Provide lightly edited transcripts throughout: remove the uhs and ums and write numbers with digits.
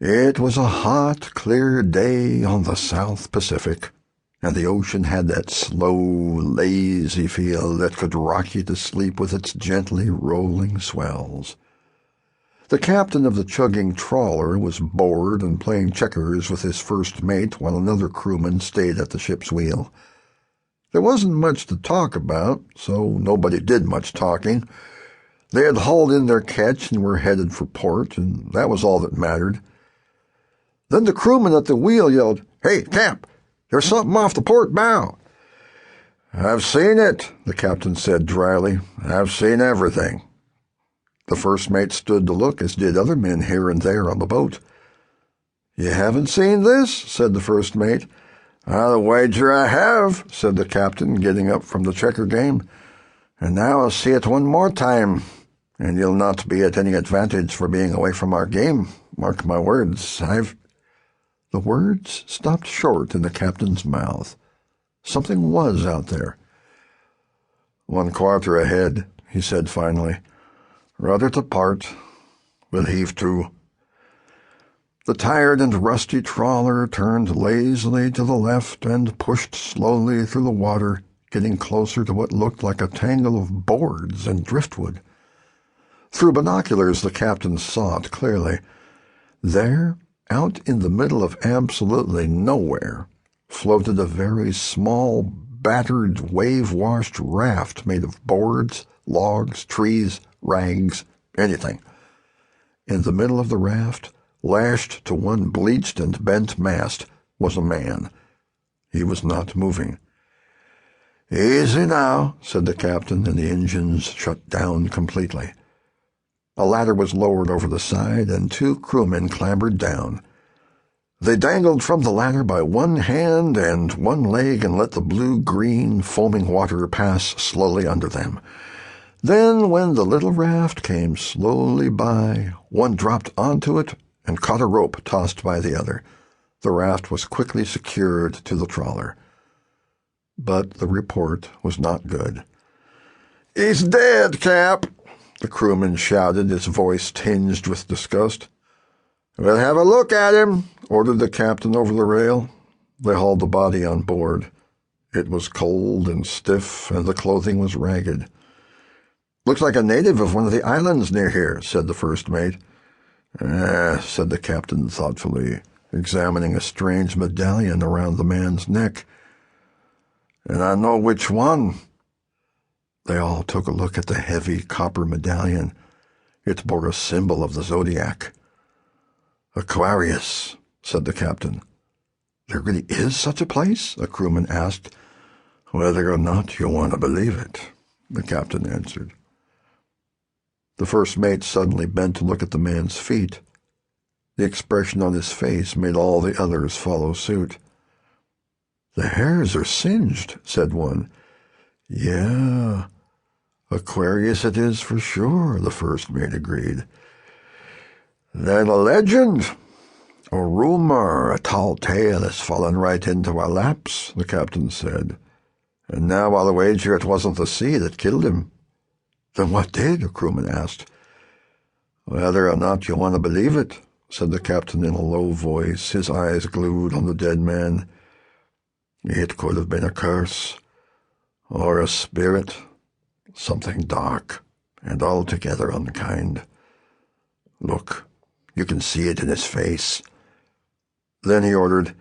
It was a hot, clear day on the South Pacific, and the ocean had that slow, lazy feel that could rock you to sleep with its gently rolling swells. The captain of the chugging trawler was bored and playing checkers with his first mate while another crewman stayed at the ship's wheel. There wasn't much to talk about, so nobody did much talking. They had hauled in their catch and were headed for port, and that was all that mattered. Then the crewman at the wheel yelled, "Hey, Cap, there's something off the port bow." "I've seen it," the captain said dryly. "I've seen everything." The first mate stood to look, as did other men here and there on the boat. "You haven't seen this?" said the first mate. "I'll wager I have," said the captain, getting up from the checker game. "And now I'll see it one more time, and you'll not be at any advantage for being away from our game. Mark my words, The words stopped short in the captain's mouth. Something was out there. "1 quarter ahead," he said finally. "Rudder to port. We'll heave to." The tired and rusty trawler turned lazily to the left and pushed slowly through the water, getting closer to what looked like a tangle of boards and driftwood. Through binoculars, the captain saw it clearly. There, out in the middle of absolutely nowhere, floated a very small, battered, wave-washed raft made of boards, logs, trees, rags, anything. In the middle of the raft, lashed to one bleached and bent mast, was a man. He was not moving. "Easy now," said the captain, and the engines shut down completely. A ladder was lowered over the side, and 2 crewmen clambered down. They dangled from the ladder by one hand and one leg and let the blue-green, foaming water pass slowly under them. Then, when the little raft came slowly by, one dropped onto it and caught a rope tossed by the other. The raft was quickly secured to the trawler. But the report was not good. "He's dead, Cap!" the crewman shouted, his voice tinged with disgust. "We'll have a look at him," ordered the captain over the rail. They hauled the body on board. It was cold and stiff, and the clothing was ragged. "Looks like a native of one of the islands near here," said the first mate. Said the captain thoughtfully, examining a strange medallion around the man's neck. "And I know which one." They all took a look at the heavy copper medallion. It bore a symbol of the zodiac. "Aquarius," said the captain. "There really is such a place?" a crewman asked. "Whether or not you want to believe it," the captain answered. The first mate suddenly bent to look at the man's feet. The expression on his face made all the others follow suit. "The hairs are singed," said one. "Yeah, Aquarius it is for sure," the first mate agreed. "Then a legend, a rumor, a tall tale has fallen right into our laps," the captain said. "And now I'll wager it wasn't the sea that killed him." "Then what did?" a crewman asked. "Whether or not you want to believe it," said the captain in a low voice, his eyes glued on the dead man, "it could have been a curse, or a spirit, something dark and altogether unkind. Look, you can see it in his face." Then he ordered,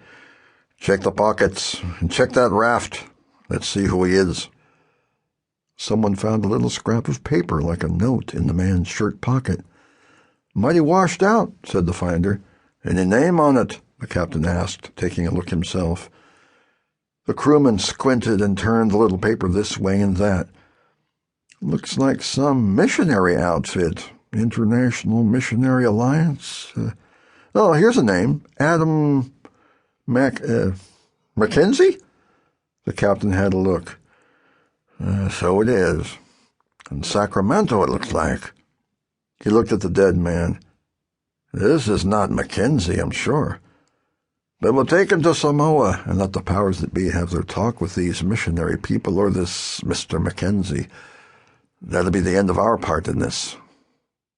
"Check the pockets and check that raft. Let's see who he is." Someone found a little scrap of paper like a note in the man's shirt pocket. "Mighty washed out," said the finder. "Any name on it?" the captain asked, taking a look himself. The crewman squinted and turned the little paper this way and that. "Looks like some missionary outfit. International Missionary Alliance. Here's a name. Adam MacKenzie?" The captain had a look. "So it is. In Sacramento, it looks like." He looked at the dead man. "This is not MacKenzie, I'm sure. But we'll take him to Samoa and let the powers that be have their talk with these missionary people or this Mr. MacKenzie. That'll be the end of our part in this."